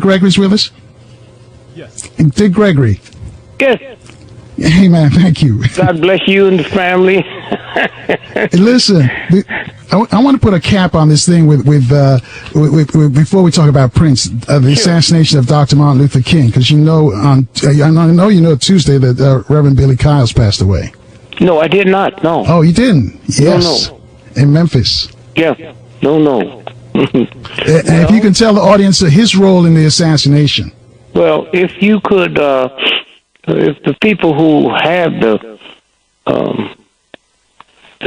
Gregory's with us? Yes. Dick Gregory. Yes. Hey, man, thank you. God bless you and the family. Hey, listen, I want to put a cap on this thing with before we talk about Prince, the assassination of Dr. Martin Luther King, because I know you know Tuesday that Reverend Billy Kyle's passed away. No, I did not. No. Oh, you didn't? Yes. No. In Memphis. Yeah. No. And if you can tell the audience his role in the assassination. Well, if you could, if the people who have the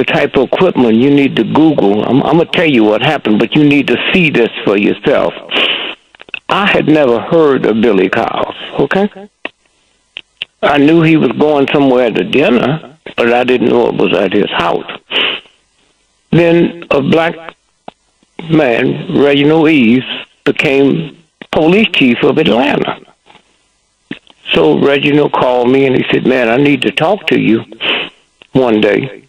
type of equipment you need to Google, I'm going to tell you what happened, but you need to see this for yourself. I had never heard of Billy Kyle's, okay? I knew he was going somewhere to dinner, but I didn't know it was at his house. Then a black man, Reginald Eves, became police chief of Atlanta. So Reginald called me and he said, man, I need to talk to you one day.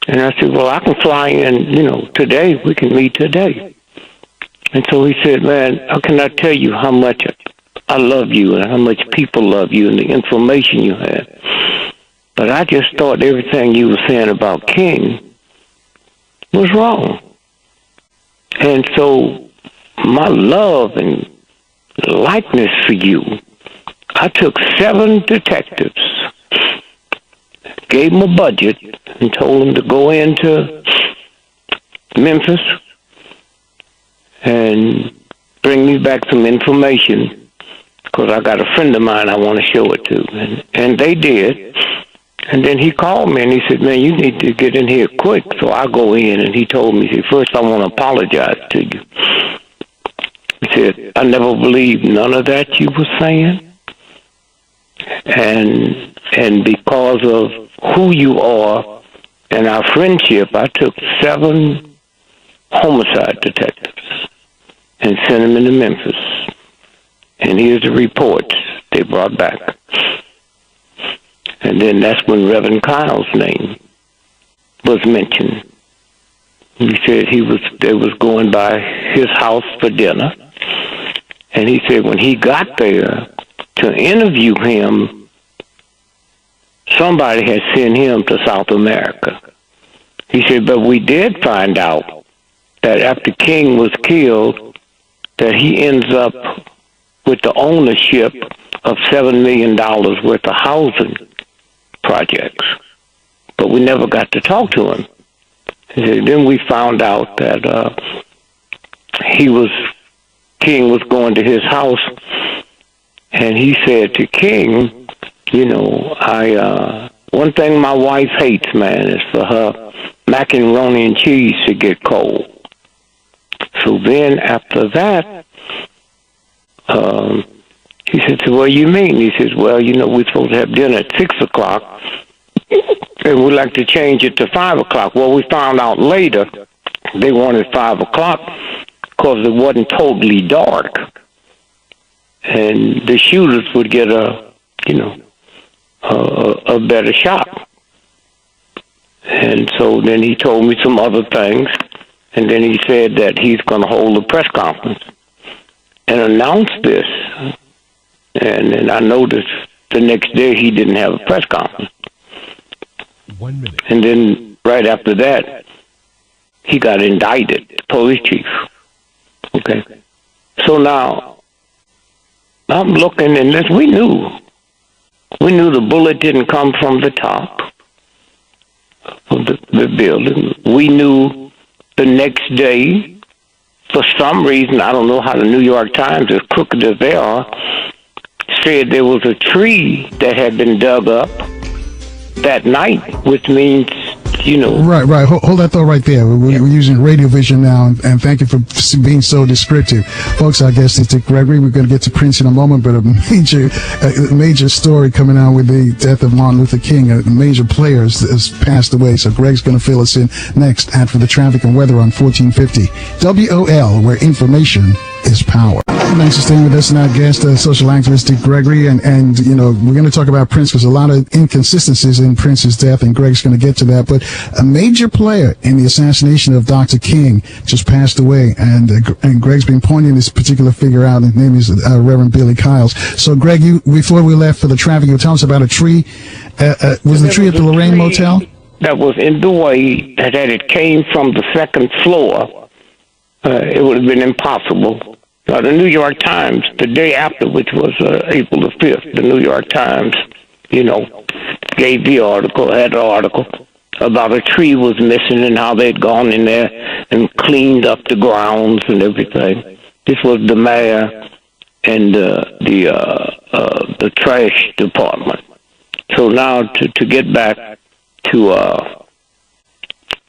And I said, well, I can fly in, today. We can meet today. And so he said, man, how can I tell you how much I love you and how much people love you and the information you have? But I just thought everything you were saying about King was wrong. And so my love and likeness for you, I took 7 detectives, gave them a budget, and told them to go into Memphis and bring me back some information, because I got a friend of mine I want to show it to. And they did. And then he called me and he said, man, you need to get in here quick. So I go in and he told me, he said, first I want to apologize to you. He said, I never believed none of that you were saying. And because of who you are and our friendship, I took 7 homicide detectives and sent them into Memphis. And here's the reports they brought back. And then that's when Reverend Kyle's name was mentioned. He said they was going by his house for dinner. And he said when he got there to interview him, somebody had sent him to South America. He said, but we did find out that after King was killed, that he ends up with the ownership of $7 million worth of housing projects. But we never got to talk to him. He said, then we found out that King was going to his house, and he said to King, one thing my wife hates, man, is for her macaroni and cheese to get cold. So then after that, he said, so what do you mean? He says, well, we're supposed to have dinner at 6 o'clock, and we'd like to change it to 5 o'clock. Well, we found out later they wanted 5 o'clock because it wasn't totally dark, and the shooters would get a better shot. And so then he told me some other things, and then he said that he's going to hold a press conference and announce this. And then I noticed the next day he didn't have a press conference. 1 minute. And then right after that, he got indicted, police chief. Okay. So now, I'm looking, and this, we knew the bullet didn't come from the top of the building. We knew the next day, for some reason, I don't know how the New York Times, as crooked as they are, said there was a tree that had been dug up that night, which means, Right. Hold that thought right there. We're using radio vision now, and thank you for being so descriptive. Folks, our guest is Dick Gregory. We're going to get to Prince in a moment, but a major story coming out with the death of Martin Luther King. A major player has passed away, so Greg's going to fill us in next for the traffic and weather on 1450 WOL, where information is power. Thanks for staying with us and our guest, social activist Dick Gregory. And you know, we're going to talk about Prince. There's a lot of inconsistencies in Prince's death, and Greg's going to get to that. But a major player in the assassination of Dr. King just passed away, and Greg's been pointing this particular figure out. His name is Reverend Billy Kyles. So, Greg, before we left for the traffic, you tell us about a tree. Was the tree at the Lorraine Motel? That was in the way that it came from the second floor. It would have been impossible. The New York Times, the day after, which was April the 5th, the New York Times, you know, gave the article, had an article about a tree was missing and how they'd gone in there and cleaned up the grounds and everything. This was the mayor and the trash department. So now to get back to,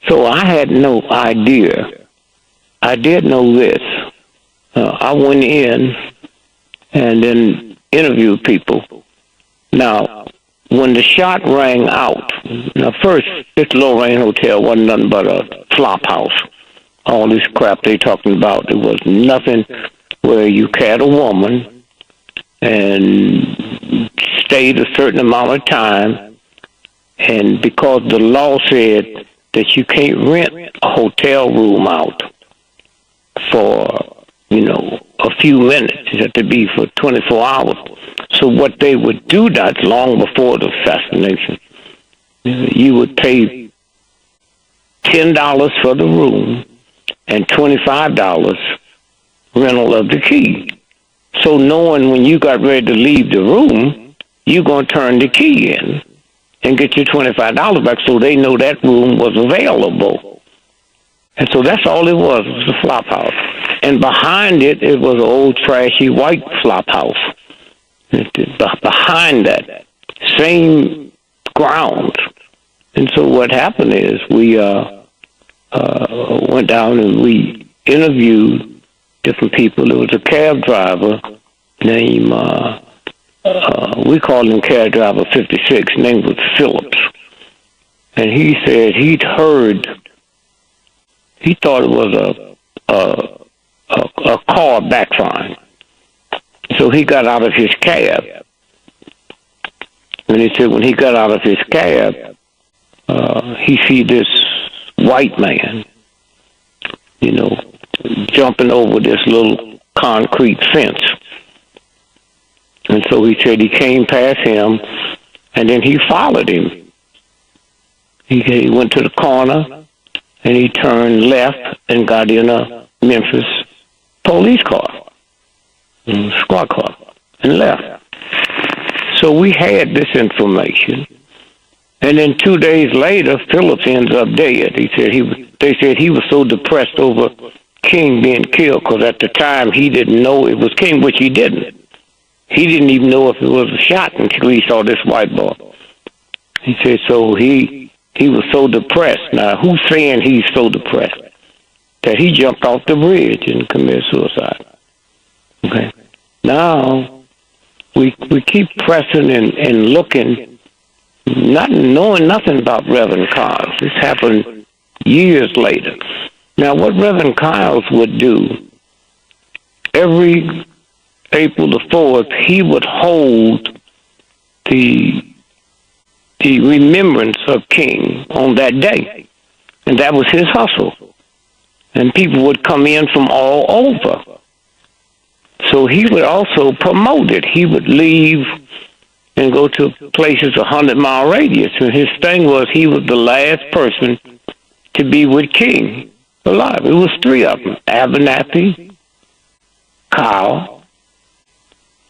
so I had no idea. I did know this. I went in and then interviewed people. Now, when the shot rang out, now first, this Lorraine Hotel wasn't nothing but a flop house. All this crap they talking about, it was nothing where you had a woman and stayed a certain amount of time, and because the law said that you can't rent a hotel room out for, you know, a few minutes. It had to be for 24 hours. So what they would do, that long before the assassination, you would pay $10 for the room and $25 rental of the key. So knowing when you got ready to leave the room, you're going to turn the key in and get your $25 back, so they know that room was available. And so that's all it was a flop house. And behind it, it was an old trashy white flop house. Behind that, same grounds. And so what happened is we went down and we interviewed different people. There was a cab driver named, we called him cab driver 56, name was Phillips. And he said he'd heard, he thought it was a car backfiring. So he got out of his cab. And he said when he got out of his cab, he see this white man, you know, jumping over this little concrete fence. And so he said he came past him, and then he followed him. He went to the corner, and he turned left and got in a Memphis police car, squad car, and left. So we had this information, and then 2 days later, Phillips ends up dead. They said he was so depressed over King being killed, because at the time he didn't know it was King, which he didn't. He didn't even know if it was a shot until he saw this white boy. He said so he was so depressed. Now, who's saying he's so depressed that he jumped off the bridge and committed suicide? Okay. Now, we keep pressing and looking, not knowing nothing about Reverend Kyles. This happened years later. Now, what Reverend Kyles would do, every April the 4th, he would hold the remembrance of King on that day. And that was his hustle. And people would come in from all over. So he would also promote it. He would leave and go to places 100-mile radius. And his thing was he was the last person to be with King alive. It was three of them, Abernathy, Kyle,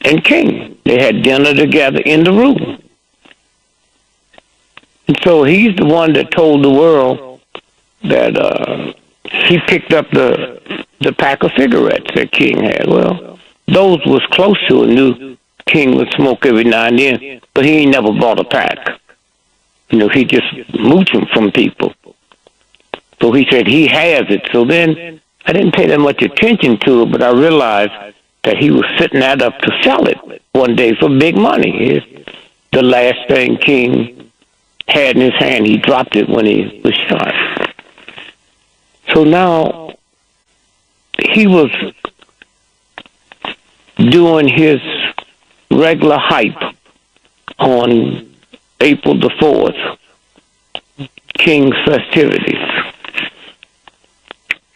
and King. They had dinner together in the room. And so he's the one that told the world that he picked up the pack of cigarettes that King had. Well, those was close to it, knew King would smoke every now and then, but he ain't never bought a pack. You know, he just mooched them from people. So he said he has it. So then I didn't pay that much attention to it, but I realized that he was setting that up to sell it one day for big money. It's the last thing King had in his hand. He dropped it when he was shot. So now he was doing his regular hype on April the 4th, King's festivities.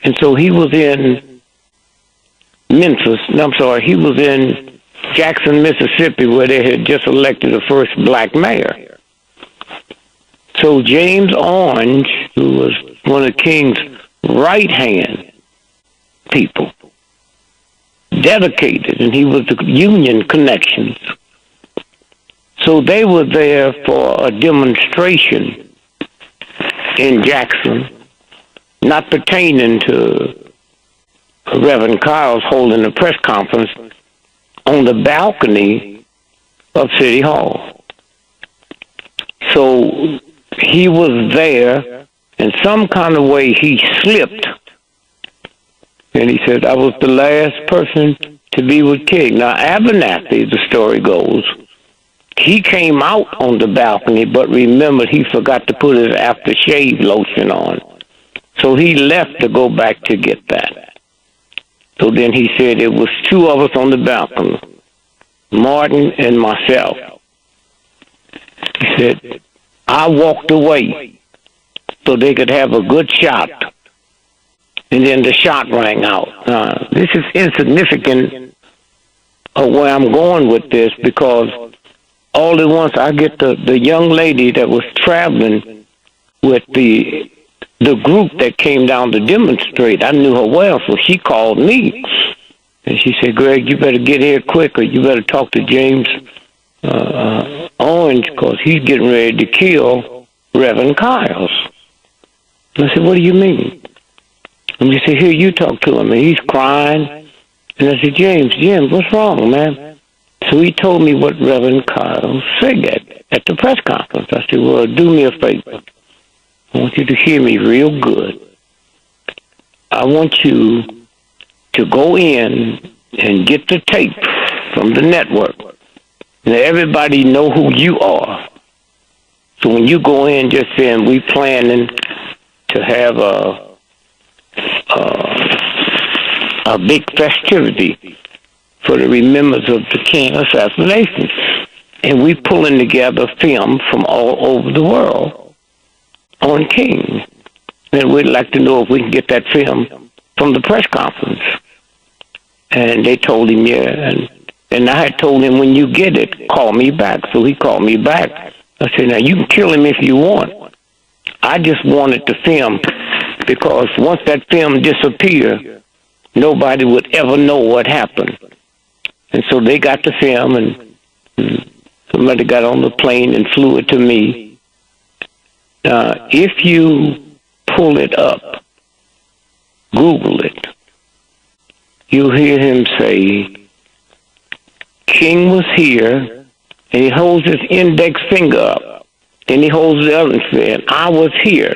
And so he was in he was in Jackson, Mississippi, where they had just elected the first black mayor. So James Orange, who was one of King's right-hand people, dedicated, and he was the Union connections. So they were there for a demonstration in Jackson, not pertaining to Reverend Kyle's holding a press conference on the balcony of City Hall. So he was there, in some kind of way he slipped, and he said, I was the last person to be with King. Now, Abernathy, the story goes, he came out on the balcony, but remembered he forgot to put his aftershave lotion on. So he left to go back to get that. So then he said it was two of us on the balcony, Martin and myself. He said, I walked away so they could have a good shot. And then the shot rang out. This is insignificant of where I'm going with this, because all at once I get the young lady that was traveling with the group that came down to demonstrate. I knew her well, so she called me. And she said, Greg, you better get here quick, or you better talk to James Orange, because he's getting ready to kill Reverend Kyles. And I said, what do you mean? And she said, here, you talk to him. And he's crying. And I said, James, what's wrong, man? So he told me what Reverend Kyles said at the press conference. I said, well, do me a favor. I want you to hear me real good. I want you to go in and get the tape from the network. And everybody know who you are. So when you go in, just saying, we planning to have a big festivity for the remembrance of the King assassination. And we pulling together film from all over the world on King. And we'd like to know if we can get that film from the press conference. And they told him, yeah. And I had told him, when you get it, call me back. So he called me back. I said, now you can kill him if you want. I just wanted the film, because once that film disappeared, nobody would ever know what happened. And so they got the film, and somebody got on the plane and flew it to me. If you pull it up, Google it, you'll hear him say, King was here, and he holds his index finger up. Then he holds the other and said, I was here.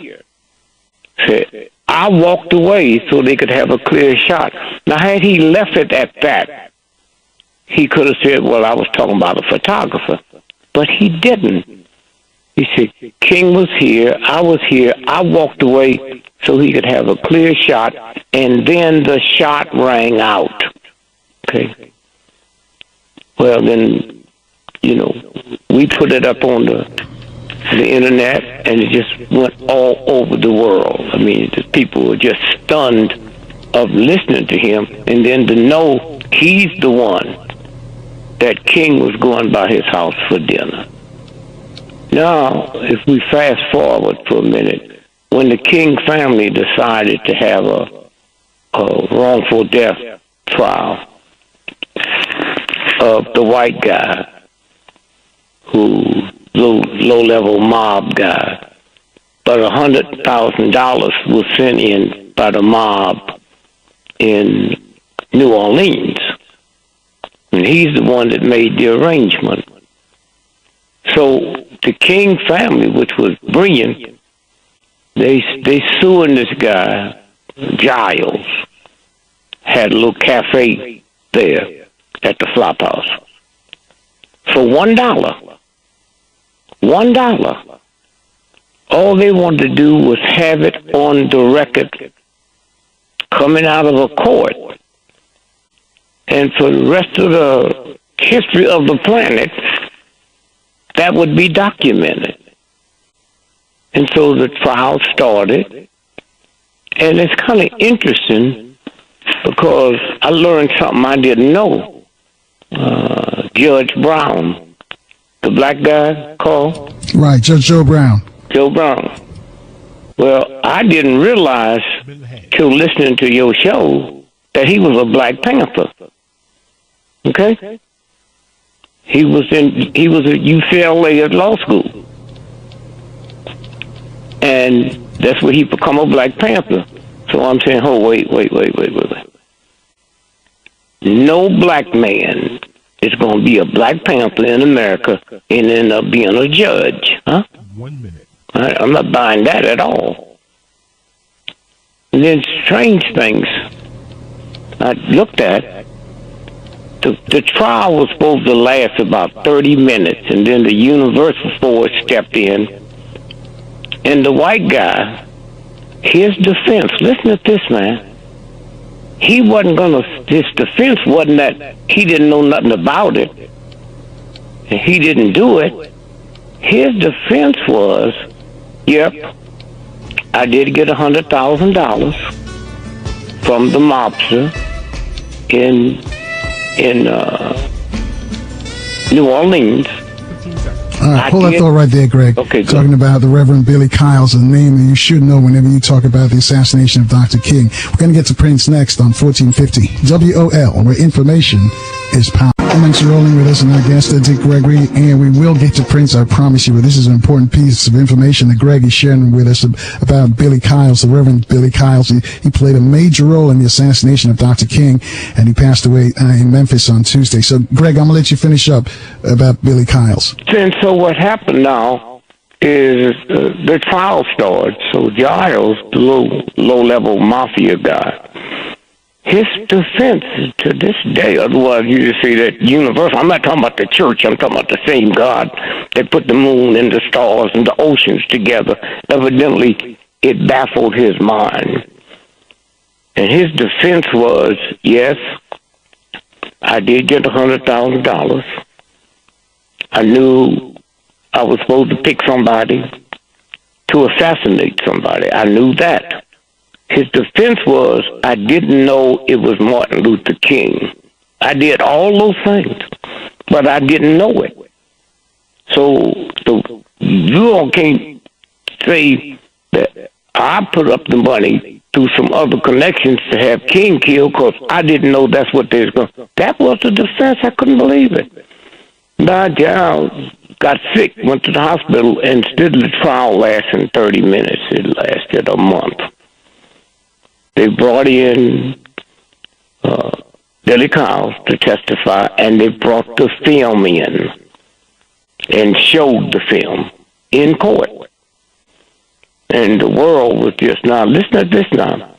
Said, I walked away so they could have a clear shot. Now, had he left it at that, he could have said, well, I was talking about a photographer. But he didn't. He said, King was here, I was here, I walked away so he could have a clear shot, and then the shot rang out. Okay. Well, then, we put it up on the internet, and it just went all over the world. I mean, the people were just stunned of listening to him, and then to know he's the one that King was going by his house for dinner. Now, if we fast forward for a minute, when the King family decided to have a wrongful death trial of the white guy, who low-level mob guy, but $100,000 was sent in by the mob in New Orleans, and he's the one that made the arrangement. So the King family, which was brilliant, they suing this guy, Giles, had a little cafe there at the Flop House for $1. $1. All they wanted to do was have it on the record coming out of a court And for the rest of the history of the planet, that would be documented. And so the trial started. And it's kind of interesting because I learned something I didn't know. Judge Brown, the black guy called? Right, Judge Joe Brown. Joe Brown. Well, I didn't realize till listening to your show that he was a Black Panther. Okay? He was at UCLA at law school. And that's where he become a Black Panther. So I'm saying, oh, wait. No black man is going to be a Black Panther in America and end up being a judge. Huh? 1 minute. I'm not buying that at all. And then strange things I looked at. The trial was supposed to last about 30 minutes, and then the Universal Force stepped in. And the white guy, his defense, listen to this, man. He wasn't his defense wasn't that he didn't know nothing about it, and he didn't do it. His defense was, yep, I did get $100,000 from the mobster in New Orleans. 15 seconds. All right, hold that thought right there, Greg. Okay, good. Talking about the Reverend Billy Kyle's, a name that you should know whenever you talk about the assassination of Dr. King. We're going to get to Prince next on 1450 WOL, where information is power. Thanks for rolling with us and our guest, Dick Gregory, and we will get to Prince, I promise you, but this is an important piece of information that Greg is sharing with us about Billy Kyle's, the Reverend Billy Kyle's. He played a major role in the assassination of Dr. King, and he passed away in Memphis on Tuesday. So, Greg, I'm going to let you finish up about Billy Kyle's. And so what happened now is the trial started. So Giles, the low-level mafia guy, his defense to this day, otherwise you just see that universal. I'm not talking about the church. I'm talking about the same God that put the moon and the stars and the oceans together. Evidently, it baffled his mind. And his defense was, yes, I did get $100,000. I knew I was supposed to pick somebody to assassinate somebody. I knew that. His defense was, I didn't know it was Martin Luther King. I did all those things, but I didn't know it. So you all can't say that I put up the money through some other connections to have King killed because I didn't know that's what they was going to. That was the defense. I couldn't believe it. Now, Giles got sick, went to the hospital, and instead of the trial lasting 30 minutes, it lasted a month. They brought in Billy Kyle to testify, and they brought the film in and showed the film in court. And the world was just, now, listen to this now.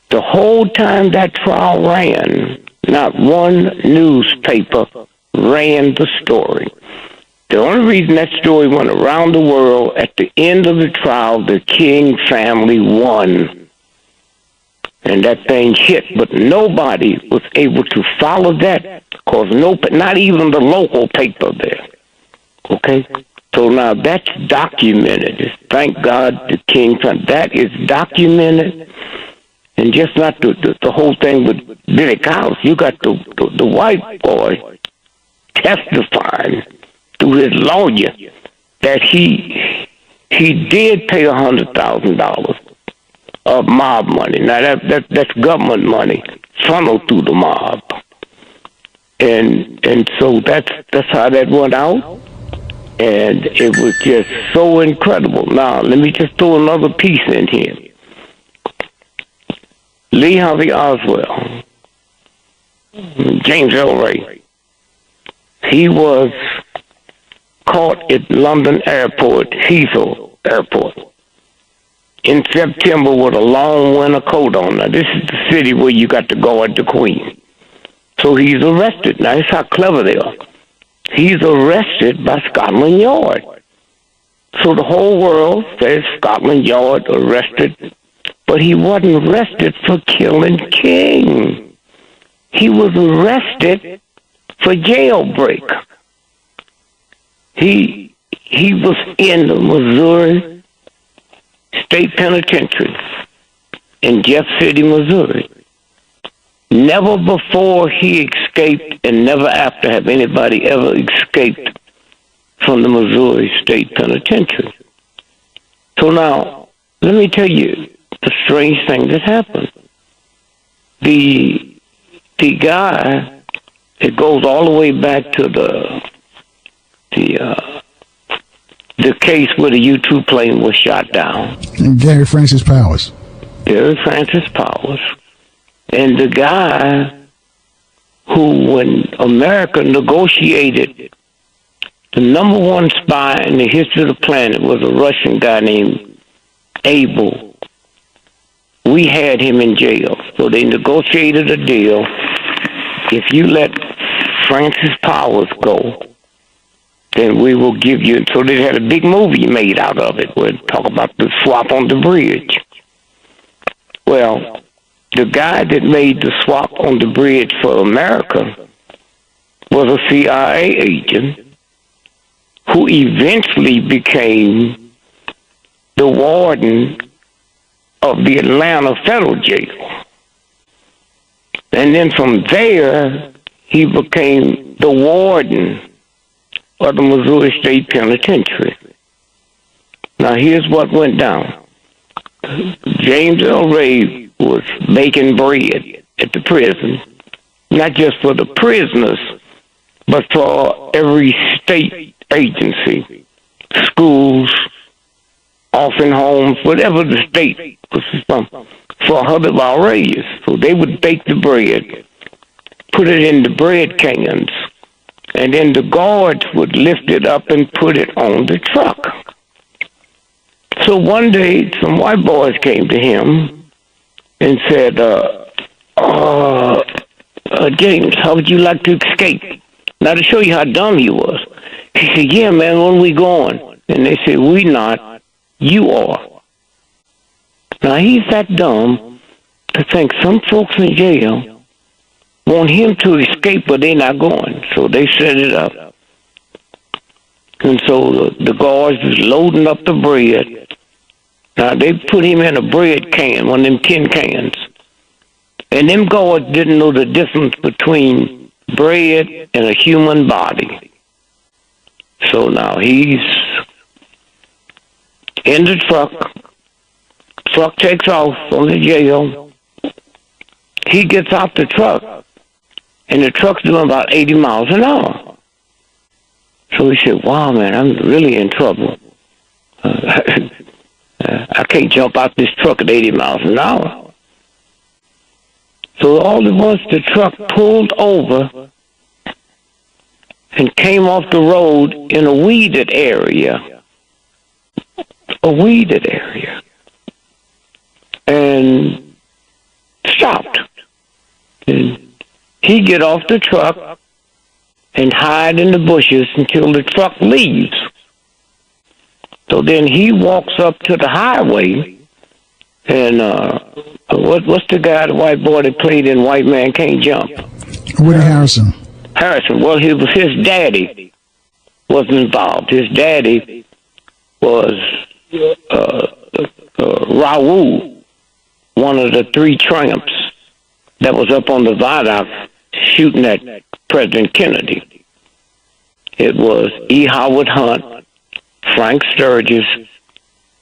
The whole time that trial ran, not one newspaper ran the story. The only reason that story went around the world, at the end of the trial, the King family won. And that thing hit, but nobody was able to follow that, because not even the local paper there. Okay? So now that's documented. Thank God the King family. That is documented. And just not the whole thing with Billy Kyles. You got the white boy testifying through his lawyer that he did pay $100,000 of mob money. Now that's government money funneled through the mob, and so that's how that went out, and it was just so incredible. Now let me just throw another piece in here. Lee Harvey Oswald, James Earl Ray, he was caught at London Airport, Heathrow Airport, in September with a long winter coat on. Now, this is the city where you got to guard the Queen. So he's arrested. Now, that's how clever they are. He's arrested by Scotland Yard. So the whole world says Scotland Yard arrested, but he wasn't arrested for killing King. he was arrested for jailbreak. He was in the Missouri State Penitentiary in Jeff City, Missouri. Never before he escaped, and never after have anybody ever escaped from the Missouri State Penitentiary. So now, let me tell you the strange thing that happened. The guy, it goes all the way back to the case where the U-2 plane was shot down. And Gary Francis Powers. Gary Francis Powers. And the guy who, when America negotiated the number one spy in the history of the planet, was a Russian guy named Abel. We had him in jail. So they negotiated a deal. If you let Francis Powers go, then we will give you. So they had a big movie made out of it where they talk about the swap on the bridge. Well, the guy that made the swap on the bridge for America was a CIA agent who eventually became the warden of the Atlanta Federal Jail. And then from there, he became the warden of the Missouri State Penitentiary. Now, here's what went down. James L. Ray was baking bread at the prison, not just for the prisoners, but for every state agency, schools, orphan homes, whatever the state was from, for Hubbard Reyes. So they would bake the bread, put it in the bread cans, and then the guards would lift it up and put it on the truck. So one day, some white boys came to him and said, James, how would you like to escape? Now, to show you how dumb he was, he said, yeah, man, when we going? And they said, we not, you are. Now, he's that dumb to think some folks in jail want him to escape, but they're not going. So they set it up. And so the guards was loading up the bread. Now, they put him in a bread can, one of them tin cans. And them guards didn't know the difference between bread and a human body. So now he's in the truck. Truck takes off from the jail. He gets out the truck, and the truck's doing about 80 miles an hour. So he said, wow, man, I'm really in trouble. I can't jump out this truck at 80 miles an hour. So all at once the truck pulled over and came off the road in a weeded area. A weeded area. And stopped. And he get off the truck and hide in the bushes until the truck leaves. So then he walks up to the highway, and what's the guy, the white boy that played in White Man Can't Jump? Woody Harrelson. Harrison. Well, his daddy wasn't involved. His daddy was Raoul, one of the three tramps that was up on the viaduct shooting at President Kennedy. It was E. Howard Hunt, Frank Sturgis,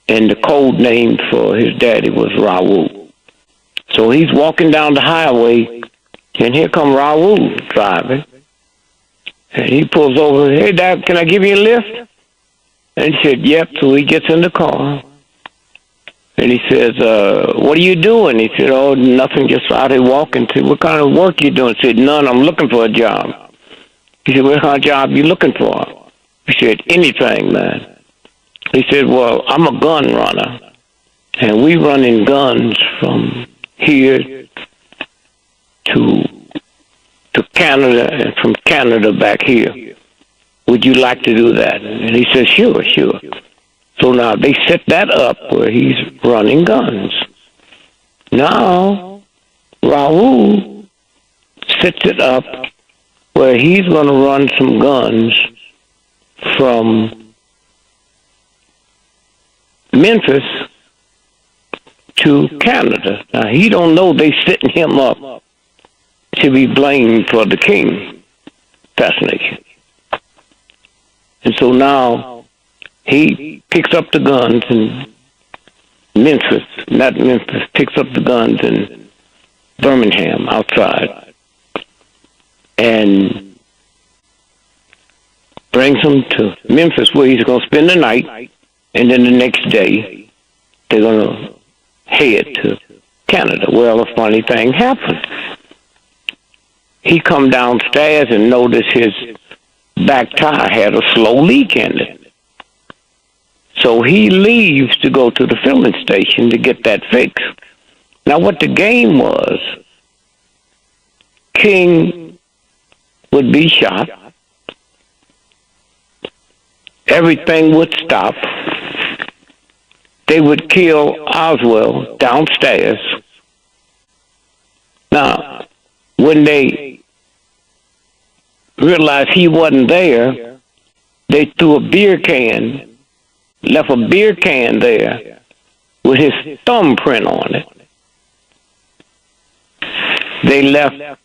and the code name for his daddy was Raoul. So he's walking down the highway, and here come Raoul driving. And he pulls over, hey, Dad, can I give you a lift? And he said, yep. So he gets in the car. And he says, what are you doing? He said, oh, nothing, just out here walking. He said, what kind of work you doing? He said, none, I'm looking for a job. He said, what kind of job you looking for? He said, anything, man. He said, well, I'm a gun runner, and we running guns from here to Canada and from Canada back here. Would you like to do that? And he said, sure. So now they set that up where he's running guns. Now, Raoul sets it up where he's going to run some guns from Memphis to Canada. Now, he don't know they setting him up to be blamed for the King assassination. And so now he picks up the guns in picks up the guns in Birmingham outside and brings them to Memphis where he's going to spend the night, and then the next day they're going to head to Canada. Well, a funny thing happened. He come downstairs and noticed his back tire had a slow leak in it. So he leaves to go to the filling station to get that fixed. Now, what the game was, King would be shot, everything would stop, they would kill Oswald downstairs. Now, when they realized he wasn't there, they threw a beer can, left a beer can there with his thumbprint on it. They left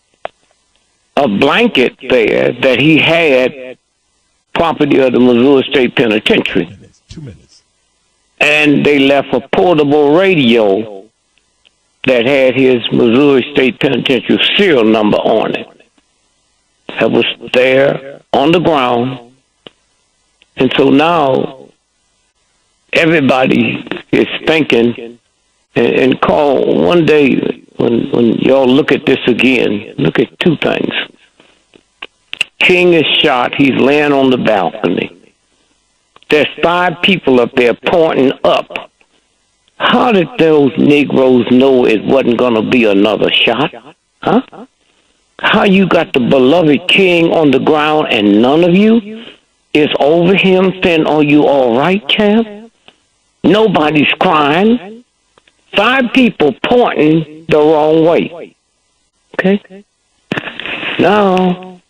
a blanket there that he had, property of the Missouri State Penitentiary. 2 minutes. And they left a portable radio that had his Missouri State Penitentiary serial number on it. That was there on the ground. And so now everybody is thinking, and call one day when y'all look at this again, look at two things. King is shot. He's laying on the balcony. There's 5 people up there pointing up. How did those Negroes know it wasn't going to be another shot? Huh? How you got the beloved King on the ground and none of you is over him saying, "Are you all right, champ?" Nobody's crying. 5 people pointing the wrong way. Okay? Now,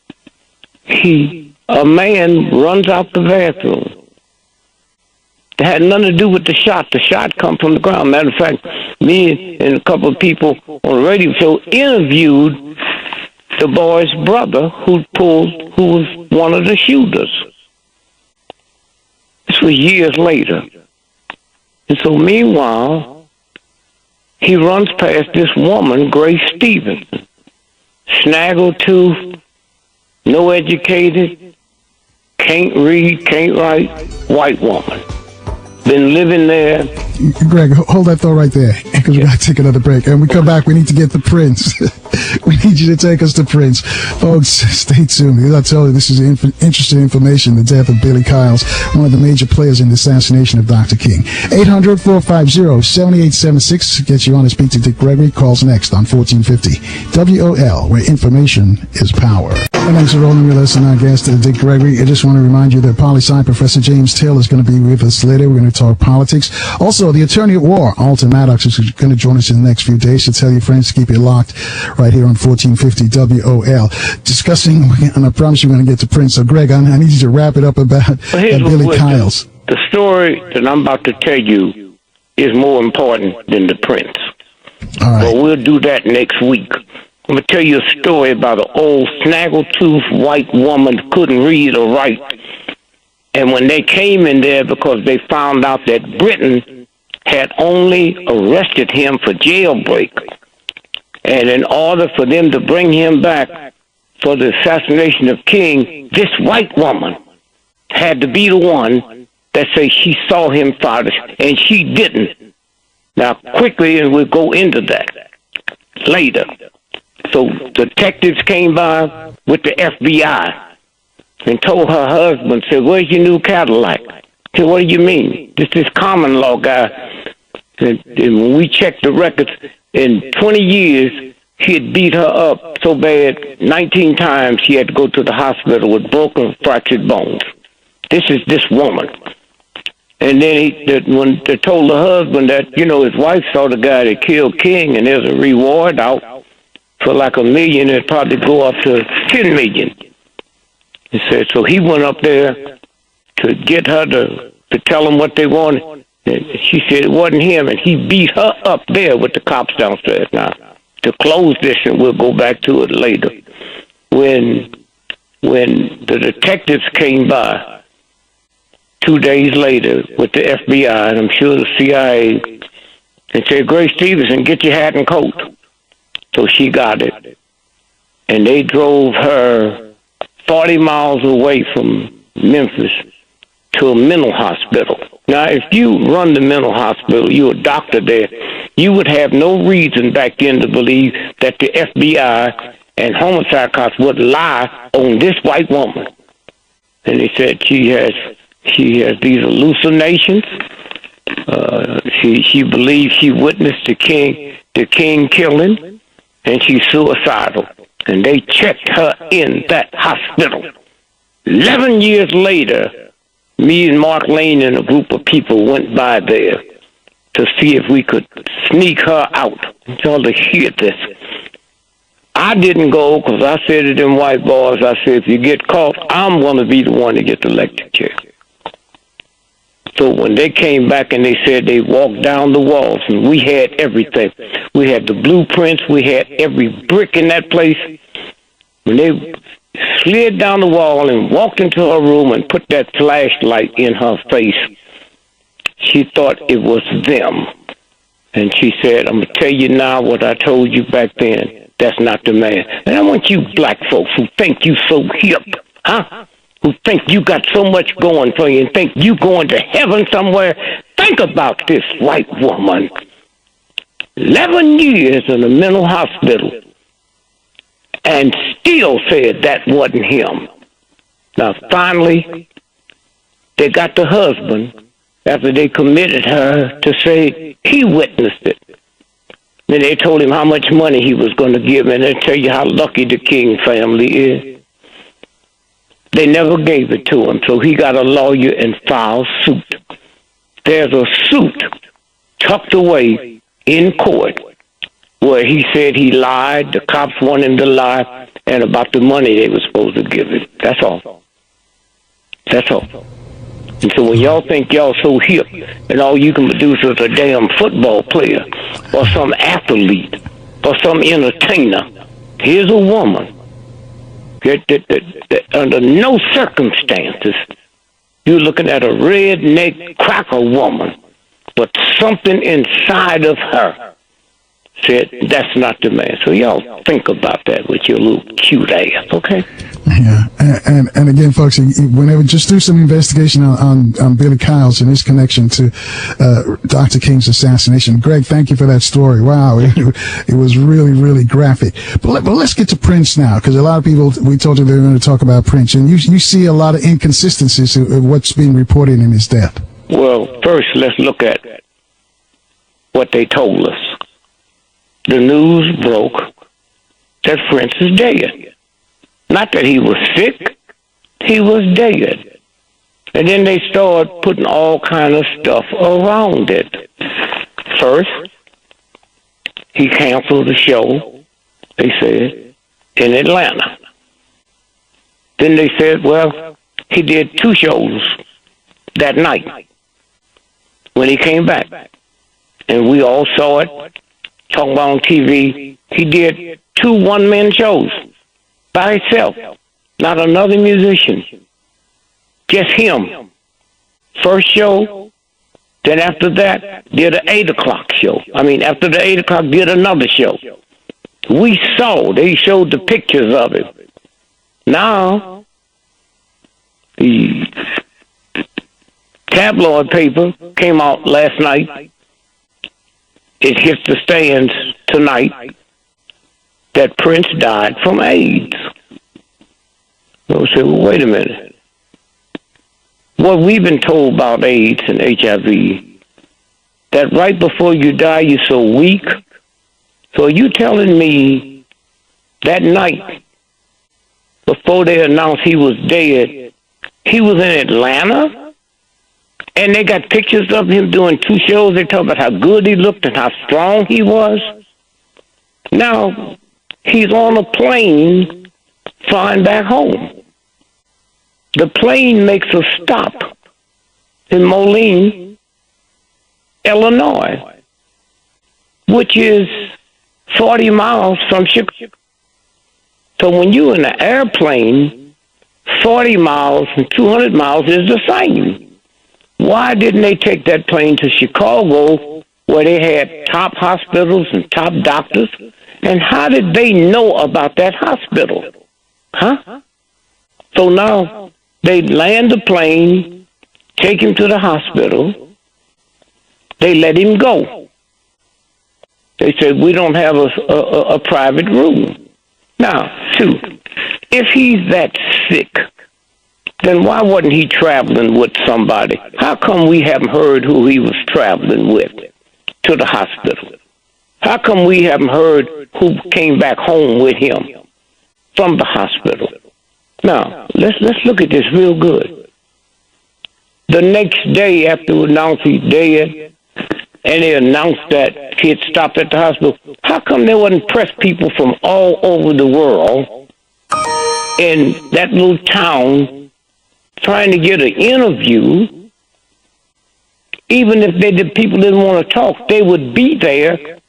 a man runs out the bathroom. It had nothing to do with the shot. The shot come from the ground. Matter of fact, me and a couple of people on the radio show interviewed the boy's brother who was one of the shooters. This was years later. And so meanwhile, he runs past this woman, Grace Stevenson, snaggletooth, no educated, can't read, can't write, white woman. Been living there. Greg, hold that thought right there, because we got to take another break. And we come back, we need to get the Prince. We need you to take us to Prince. Folks, stay tuned. As I tell you, this is interesting information, the death of Billy Kyles, one of the major players in the assassination of Dr. King. 800-450-7876. Get you on to speak to Dick Gregory. Calls next on 1450 WOL, where information is power. And thanks for rolling with us and our guest, Dick Gregory. I just want to remind you that poli-sci Professor James Taylor is going to be with us later. We're going to talk politics. Also, the attorney at war, Alton Maddox, is going to join us in the next few days. So tell your friends to keep it locked right here on 1450 WOL. Discussing, and I promise you're going to get to Prince. So, Greg, I need you to wrap it up about Billy Kyles. The story that I'm about to tell you is more important than the Prince. All right. But we'll do that next week. I'm going to tell you a story about an old snaggletooth white woman who couldn't read or write. And when they came in there because they found out that Britain had only arrested him for jailbreak, and in order for them to bring him back for the assassination of King, this white woman had to be the one that says she saw him fire, and she didn't. Now, quickly, and we'll go into that later. So detectives came by with the FBI and told her husband, said, "Where's your new Cadillac?" He said, "What do you mean?" This common law guy. And when we checked the records, in 20 years, he had beat her up so bad 19 times she had to go to the hospital with broken, fractured bones. This is this woman. And then when they told the husband that, his wife saw the guy that killed King and there's a reward out for like $1 million, it'd probably go up to 10 million. He said, so he went up there to get her to tell him what they wanted. And she said it wasn't him, and he beat her up there with the cops downstairs. Now, to close this, and we'll go back to it later, when the detectives came by 2 days later with the FBI, and I'm sure the CIA, and said, Grace Stevenson, get your hat and coat. So she got it. And they drove her 40 miles away from Memphis to a mental hospital. Now, if you run the mental hospital, you're a doctor there, you would have no reason back then to believe that the FBI and homicide cops would lie on this white woman. And they said she has these hallucinations. She believes she witnessed the king killing, and she's suicidal. And they checked her in that hospital. 11 years later, me and Mark Lane and a group of people went by there to see if we could sneak her out. Y'all to hear this. I didn't go because I said to them white boys, I said, if you get caught, I'm going to be the one to get the electric chair. So when they came back and they said they walked down the walls, and we had everything. We had the blueprints. We had every brick in that place. When they slid down the wall and walked into her room and put that flashlight in her face, she thought it was them. And she said, I'm going to tell you now what I told you back then. That's not the man. And I want you black folks who think you so hip, who think you got so much going for you and think you going to heaven somewhere, think about this white woman. 11 years in a mental hospital and still said that wasn't him. Now, finally, they got the husband after they committed her to say he witnessed it. Then they told him how much money he was going to give, and they tell you how lucky the King family is. They never gave it to him, so he got a lawyer and filed suit. There's a suit tucked away in court where he said he lied, the cops want him to lie, and about the money they were supposed to give him. That's all. That's all. And so when y'all think y'all so hip and all you can produce is a damn football player or some athlete or some entertainer, here's a woman that under no circumstances you're looking at a redneck cracker woman, but something inside of her said, that's not the man. So y'all think about that with your little cute ass, okay? Yeah, and again, folks, whenever just do some investigation on Billy Kyle's and his connection to Dr. King's assassination. Greg, thank you for that story. Wow, it was really, really graphic. But let's get to Prince now, because a lot of people, we told you they were going to talk about Prince, and you see a lot of inconsistencies of what's being reported in his death. Well, first, let's look at what they told us. The news broke that Prince is dead. Not that he was sick, he was dead. And then they started putting all kind of stuff around it. First, he canceled the show, they said, in Atlanta. Then they said, well, he did 2 shows that night when he came back. And we all saw it, talking about on TV. He did 2 one-man shows by himself, not another musician, just him. First show, then after that, did an 8 o'clock show. After the 8 o'clock, did another show. We saw, they showed the pictures of it. Now, the tabloid paper came out last night. It hits the stands tonight that Prince died from AIDS. So say, well, wait a minute. What we've been told about AIDS and HIV, that right before you die, you're so weak. So are you telling me that night, before they announced he was dead, he was in Atlanta? And they got pictures of him doing 2 shows. They talk about how good he looked and how strong he was. Now, he's on a plane flying back home. The plane makes a stop in Moline, Illinois, which is 40 miles from Chicago. So when you're in an airplane, 40 miles and 200 miles is the same. Why didn't they take that plane to Chicago, where they had top hospitals and top doctors? And how did they know about that hospital? Huh? So now they land the plane, take him to the hospital. They let him go. They said, we don't have a private room. Now, shoot, if he's that sick, then why wasn't he traveling with somebody? How come we haven't heard who he was traveling with to the hospital? How come we haven't heard who came back home with him from the hospital? Now, let's look at this real good. The next day after we announced he's dead, and they announced that he had stopped at the hospital, how come there wasn't press people from all over the world in that little town trying to get an interview? Even if people didn't want to talk, they would be there.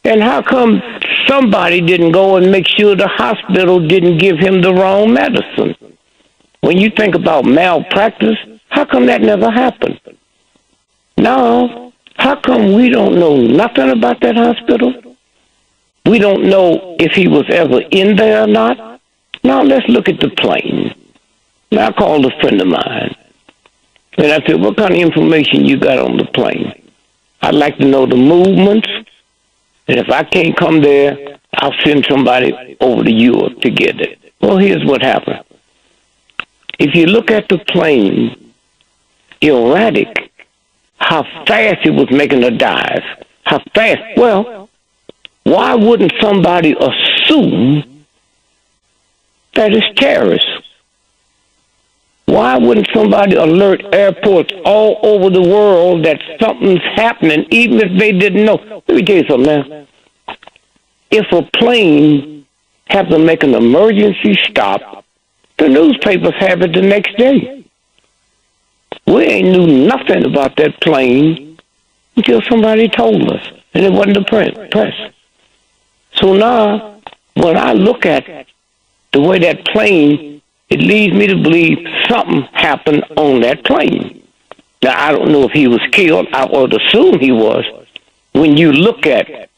And how come somebody didn't go and make sure the hospital didn't give him the wrong medicine? When you think about malpractice, how come that never happened? Now, how come we don't know nothing about that hospital? We don't know if he was ever in there or not. Now, let's look at the plane. Now, I called a friend of mine, and I said, what kind of information you got on the plane? I'd like to know the movements, and if I can't come there, I'll send somebody over to Europe to get it. Well, here's what happened. If you look at the plane, erratic, how fast it was making a dive. How fast? Well, why wouldn't somebody assume that it's terrorists? Why wouldn't somebody alert airports all over the world that something's happening, even if they didn't know? Let me tell you something now. If a plane has to make an emergency stop, the newspapers have it the next day. We ain't knew nothing about that plane until somebody told us, and it wasn't the press. So now, when I look at the way that plane, it leads me to believe something happened on that plane. Now, I don't know if he was killed. I would assume he was. When you look at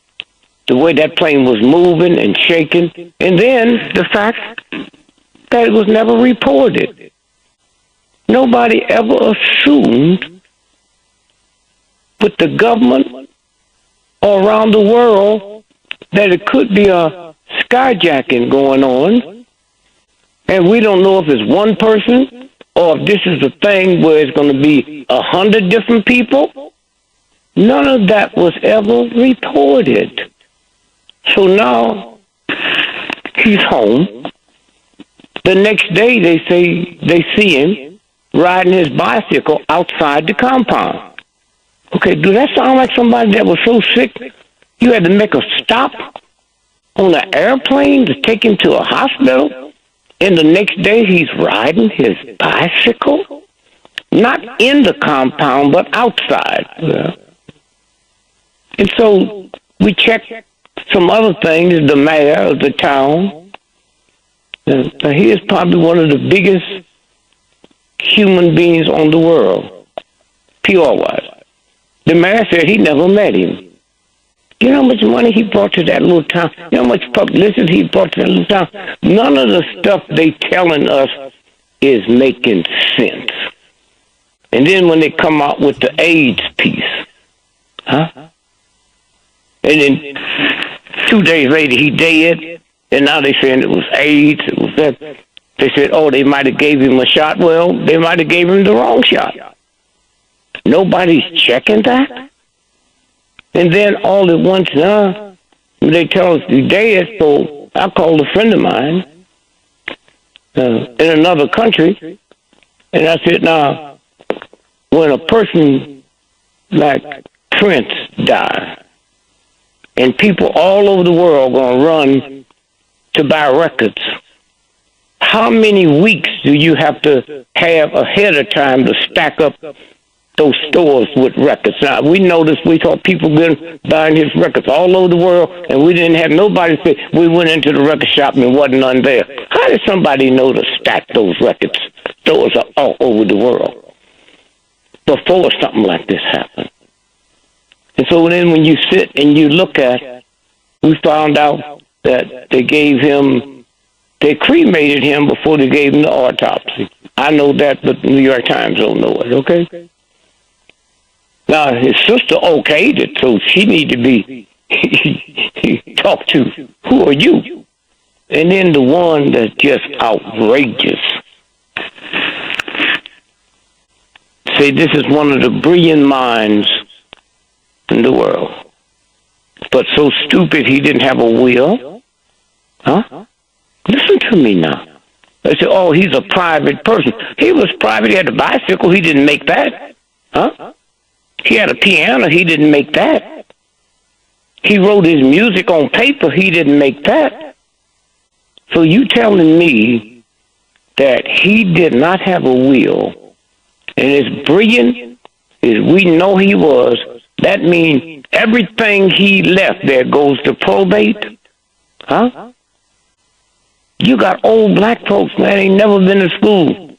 the way that plane was moving and shaking, and then the fact that it was never reported. Nobody ever assumed with the government or around the world that it could be a skyjacking going on, and we don't know if it's one person or if this is a thing where it's going to be 100 different people. None of that was ever reported. So now he's home. The next day they say they see him riding his bicycle outside the compound. Okay, do that sound like somebody that was so sick you had to make a stop on an airplane to take him to a hospital? And the next day he's riding his bicycle? Not in the compound, but outside. Yeah. And so we checked some other things. The mayor of the town, he is probably one of the biggest human beings on the world, pure-wise. The mayor said he never met him. You know how much money he brought to that little town? You know how much publicity he brought to that little town? None of the stuff they telling us is making sense. And then when they come out with the AIDS piece, huh? And then 2 days later he dead, and now they saying it was AIDS, it was that. They said, oh, they might have gave him a shot. Well, they might have gave him the wrong shot. Nobody's checking that. And then all at once now, they tell us he's dead. So I called a friend of mine in another country, and I said, now, when a person like Prince died, and people all over the world are going to run to buy records. How many weeks do you have to have ahead of time to stack up those stores with records? Now, we noticed, we saw people buying his records all over the world, and we didn't have nobody say, we went into the record shop and wasn't none there. How did somebody know to stack those records? Stores are all over the world before something like this happened. And so then when you sit and you look at, we found out that they cremated him before they gave him the autopsy. I know that, but the New York Times don't know it, okay? Now, his sister okayed it, so she need to be talked to. Who are you? And then the one that's just outrageous. Say, this is one of the brilliant minds in the world. But so stupid he didn't have a will? Huh? Listen to me now. They say, oh, he's a private person. He was private. He had a bicycle. He didn't make that. Huh? He had a piano. He didn't make that. He wrote his music on paper. He didn't make that. So you telling me that he did not have a will, and as brilliant as we know he was, that means everything he left there goes to probate? Huh? You got old black folks, man, ain't never been to school.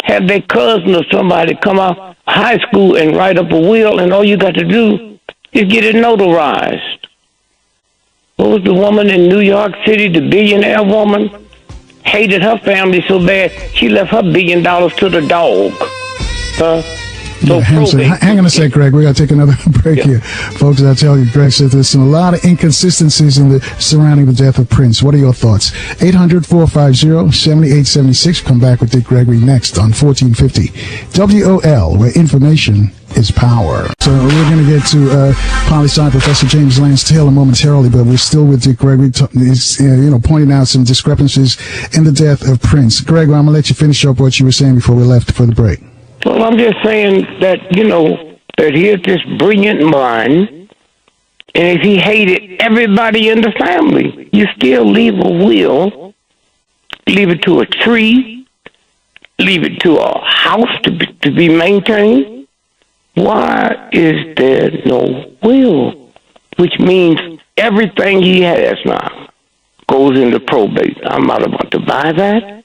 Have their cousin or somebody come out of high school and write up a will, and all you got to do is get it notarized. What was the woman in New York City, the billionaire woman? Hated her family so bad, she left her $1 billion to the dog. So hang on a sec, Greg. We got to take another break here. Folks, I tell you, Greg said there's a lot of inconsistencies surrounding the death of Prince. What are your thoughts? 800-450-7876. Come back with Dick Gregory next on 1450 WOL, where information is power. So we're going to get to poli-sci Professor James Lance Taylor momentarily, but we're still with Dick Gregory, pointing out some discrepancies in the death of Prince. Greg, I'm going to let you finish up what you were saying before we left for the break. Well, I'm just saying that, that here's this brilliant mind, and if he hated everybody in the family, you still leave a will, leave it to a tree, leave it to a house to be maintained. Why is there no will? Which means everything he has now goes into probate. I'm not about to buy that,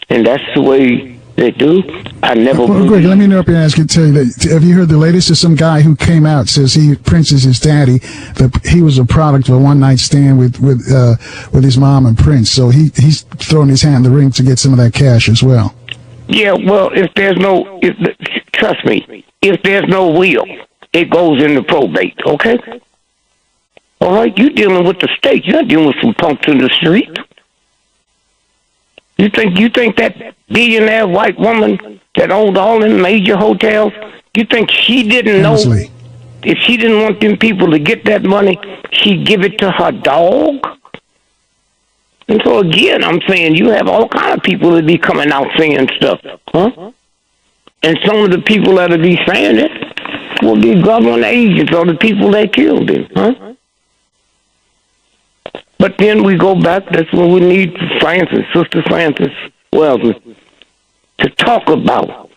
and that's the way they do. I never. Well, Greg, let me interrupt you and tell you that. Have you heard the latest? Is some guy who came out says Prince is his daddy. That he was a product of a one-night stand with his mom and Prince. So he's throwing his hat in the ring to get some of that cash as well. Yeah, well, trust me, if there's no will, it goes into probate. Okay. All right, you're dealing with the state. You're not dealing with some punks in the street. You think that billionaire white woman that owned all them major hotels, you think she didn't know? Honestly. If she didn't want them people to get that money, she'd give it to her dog? And so again, I'm saying you have all kind of people that be coming out saying stuff, huh? And some of the people that'll be saying it will be government agents or the people that killed him, huh? But then we go back, that's when we need Sister Frances Wells, to talk about.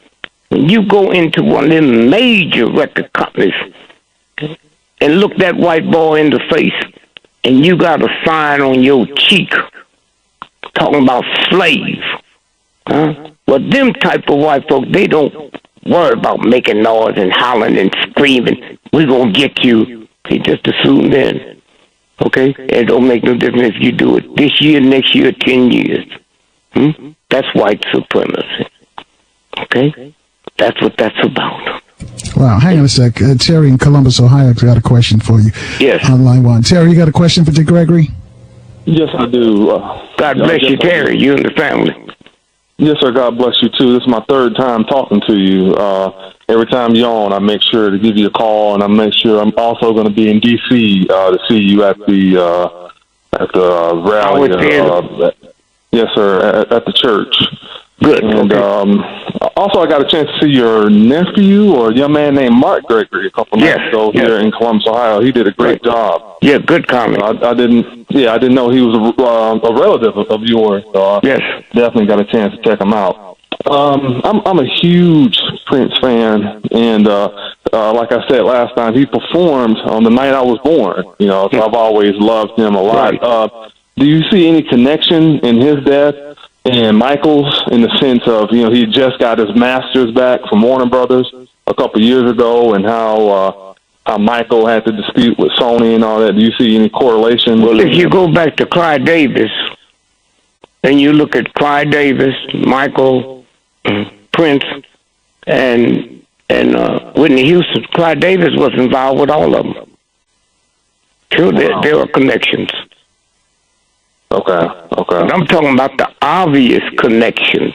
When you go into one of them major record companies and look that white boy in the face, and you got a sign on your cheek talking about slave, huh? Well, them type of white folk, they don't worry about making noise and hollering and screaming. We're going to get you. They just assume then. Okay? It don't make no difference if you do it this year, next year, 10 years. That's white supremacy. Okay? That's what that's about. Wow, hang on a sec. Terry in Columbus, Ohio, got a question for you. Yes. On line one. Terry, you got a question for Dick Gregory? Yes, I do. God bless you, Terry, you and the family. Yes, sir. God bless you, too. This is my third time talking to you. Every time you're on, I make sure to give you a call, and I make sure I'm also going to be in D.C. To see you at the rally. Yes, sir, at the church. Good. And okay. Also, I got a chance to see your nephew or a young man named Mark Gregory a couple nights ago here in Columbus, Ohio. He did a great job. Yeah, good comment. I didn't know he was a relative of yours. So I definitely got a chance to check him out. I'm a huge Prince fan, and like I said last time, he performed on the night I was born. You know, so I've always loved him a lot. Right. Do you see any connection in his death and Michael's, in the sense of, you know, he just got his masters back from Warner Brothers a couple years ago, and how Michael had to dispute with Sony and all that? Do you see any correlation? Well, if you go back to Clyde Davis, and you look at Clyde Davis, Michael, Prince, and Whitney Houston, Clyde Davis was involved with all of them. Sure, there are connections. Okay. But I'm talking about the obvious connections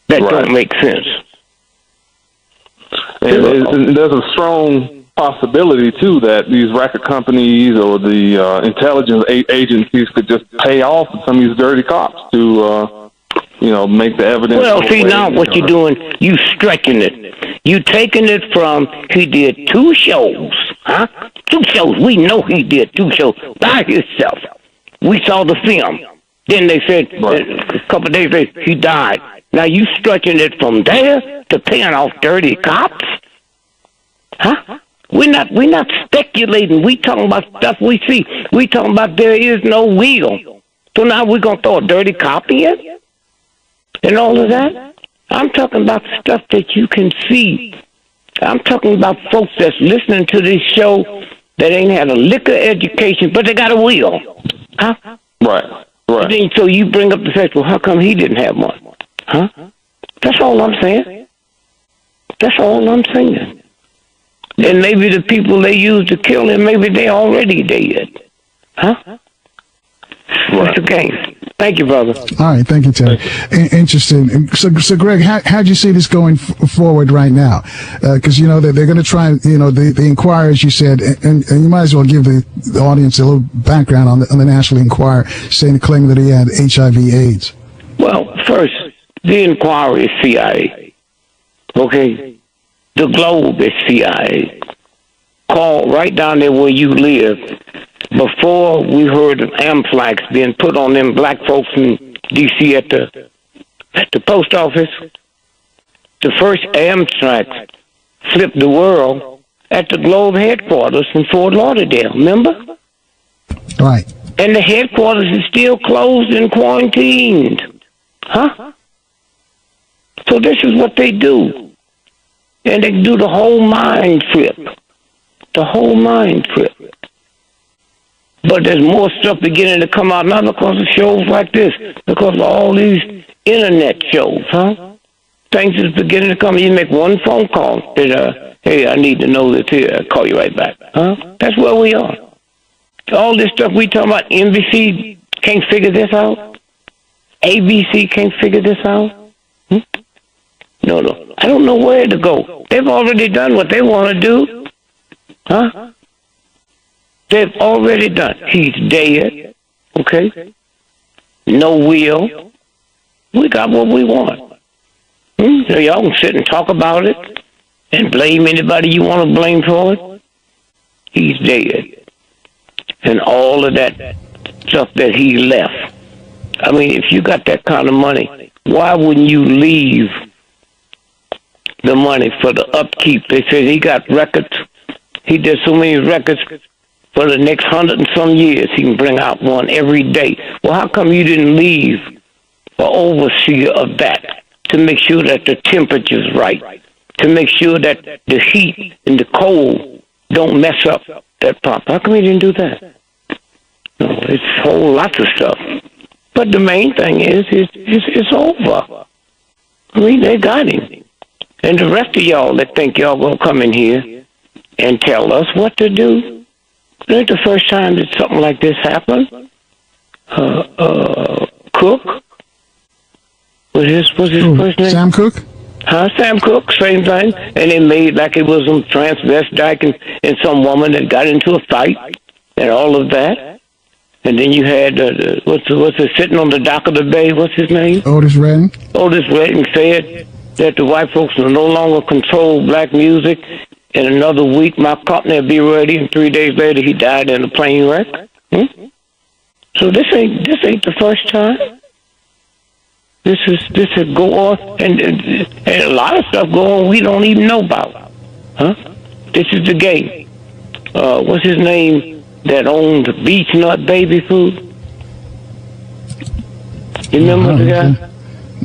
that don't make sense. And there's a strong possibility, too, that these record companies or the intelligence agencies could just pay off some of these dirty cops to, make the evidence. Well, see, now what you're doing, you stretching it. You taking it from, he did 2 shows, huh? 2 shows. We know he did 2 shows by himself. We saw the film. Then they said a couple of days later he died. Now you stretching it from there to paying off dirty cops? Huh? We're not speculating. We talking about stuff we see. We talking about there is no will. So now we're gonna throw a dirty cop in and all of that? I'm talking about stuff that you can see. I'm talking about folks that's listening to this show that ain't had a lick of education, but they got a will. Huh? Right. And then, so you bring up the fact, well, how come he didn't have one? Huh? That's all I'm saying. That's all I'm saying. And maybe the people they used to kill him, maybe they already dead. Huh? That's the game. Thank you, brother. All right, thank you, Terry. Interesting. So Greg, how do you see this going forward right now? Because that they're going to try. The Enquirer, as you said, and you might as well give the audience a little background on the National Enquirer, claiming that he had HIV/AIDS. Well, first, the Enquirer is CIA. Okay, the Globe is CIA. Call right down there where you live. Before we heard of Amflax being put on them black folks in D.C. at the post office, the first Amtrak flipped the world at the Globe headquarters in Fort Lauderdale, remember? Right. And the headquarters is still closed and quarantined. Huh? So this is what they do. And they do the whole mind trip. The whole mind trip. But there's more stuff beginning to come out now because of shows like this, because of all these internet shows, huh? Things is beginning to come. You make one phone call, and, hey, I need to know this here. I'll call you right back, huh? That's where we are. All this stuff we talking about, NBC can't figure this out. ABC can't figure this out. No. I don't know where to go. They've already done what they want to do, huh? They've already done. He's dead. Okay? No will. We got what we want. So y'all can sit and talk about it and blame anybody you want to blame for it. He's dead. And all of that stuff that he left. I mean, if you got that kind of money, why wouldn't you leave the money for the upkeep? They said he got records. He did so many records. For the next 100 and some years, he can bring out one every day. Well, how come you didn't leave an overseer of that to make sure that the temperature's right, to make sure that the heat and the cold don't mess up that prop? How come you didn't do that? No, it's a whole lot of stuff. But the main thing is, it's over. I mean, they got him. And the rest of y'all that think y'all gonna come in here and tell us what to do, it ain't the first time that something like this happened. Cook? What's his first name? Sam Cooke? Sam Cooke, same thing. And they made like it was some transvestite and some woman that got into a fight and all of that. And then you had what's it sitting on the dock of the bay? What's his name? Otis Redding. Otis Redding said that the white folks will no longer control black music. In another week, my company will be ready. And 3 days later, he died in a plane wreck. So this ain't the first time. This is go on, and a lot of stuff go on we don't even know about. This is the game. What's his name that owned Beach Nut Baby Food? You remember the guy?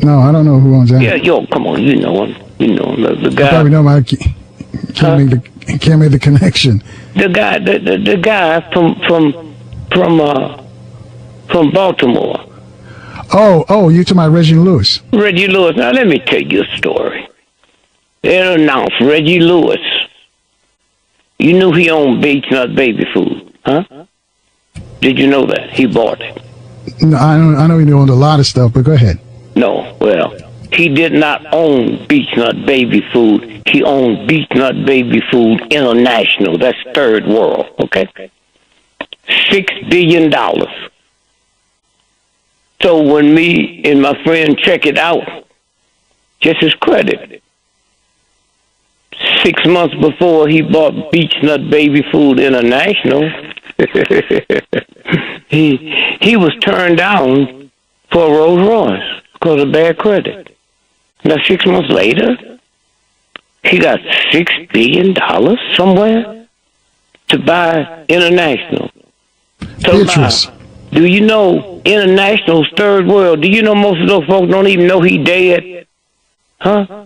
No, I don't know who owns that. Yeah, yo, come on, you know him. You know him, the guy. I probably know him. I can't make the connection. The guy from Baltimore. Oh, you talking about Reggie Lewis? Reggie Lewis. Now let me tell you a story. They announced Reggie Lewis. You knew he owned Beach Nut Baby Food, huh? Did you know that? He bought it. No, I know he owned a lot of stuff, but go ahead. No, well, he did not own Beach Nut Baby Food. He owned Beach Nut Baby Food International. That's third world, okay? $6 billion. So when me and my friend check it out, just his credit. 6 months before he bought Beach Nut Baby Food International, he was turned down for a Rolls Royce because of bad credit. Now 6 months later, he got $6 billion somewhere to buy International. So now, do you know International's third world? Do you know most of those folks don't even know he dead? Huh?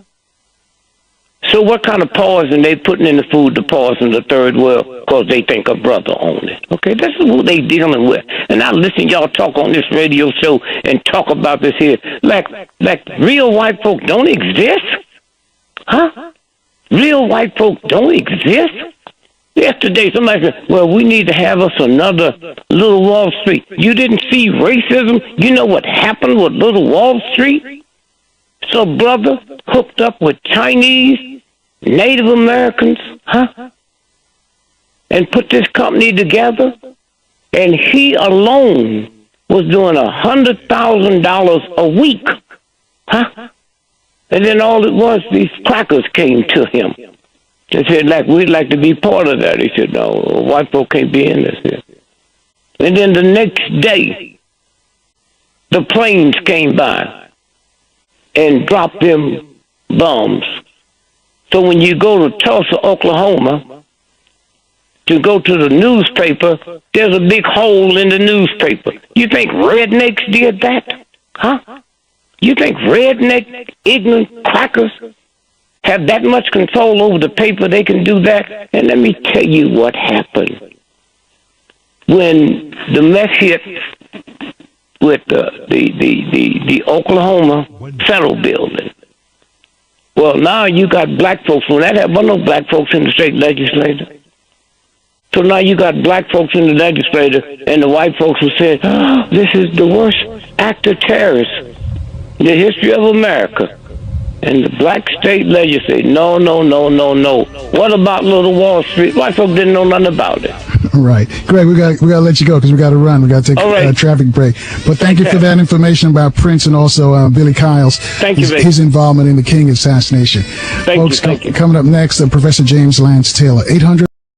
So what kind of poison they putting in the food to poison the third world? Because they think a brother owned it. Okay, this is what they dealing with. And I listen y'all talk on this radio show and talk about this here. Like real white folk don't exist? Huh? Real white folk don't exist? Yesterday somebody said, well, we need to have us another Little Wall Street. You didn't see racism? You know what happened with Little Wall Street? So brother hooked up with Chinese, Native Americans, huh? And put this company together, and he alone was doing $100,000 a week, huh? And then all it was, these crackers came to him. They said, we'd like to be part of that. He said, no, white folk can't be in this. And then the next day, the planes came by and dropped them bombs. So when you go to Tulsa, Oklahoma, to go to the newspaper, there's a big hole in the newspaper. You think rednecks did that? Huh? You think redneck, ignorant crackers have that much control over the paper they can do that? And let me tell you what happened. When the mess hit with the Oklahoma Federal Building, well, now you got black folks. When that happened, no black folks in the state legislature. So now you got black folks in the legislature, and the white folks who said, oh, this is the worst act of terrorism in the history of America. And the black state legislature, no. What about Little Wall Street? White folks didn't know nothing about it. Right. Greg, we got to let you go because we got to run. We got to take a traffic break. But thank you for that information about Prince and also Billy Kyle's his involvement in the King assassination. Thank you. Coming up next, Professor James Lance Taylor. 800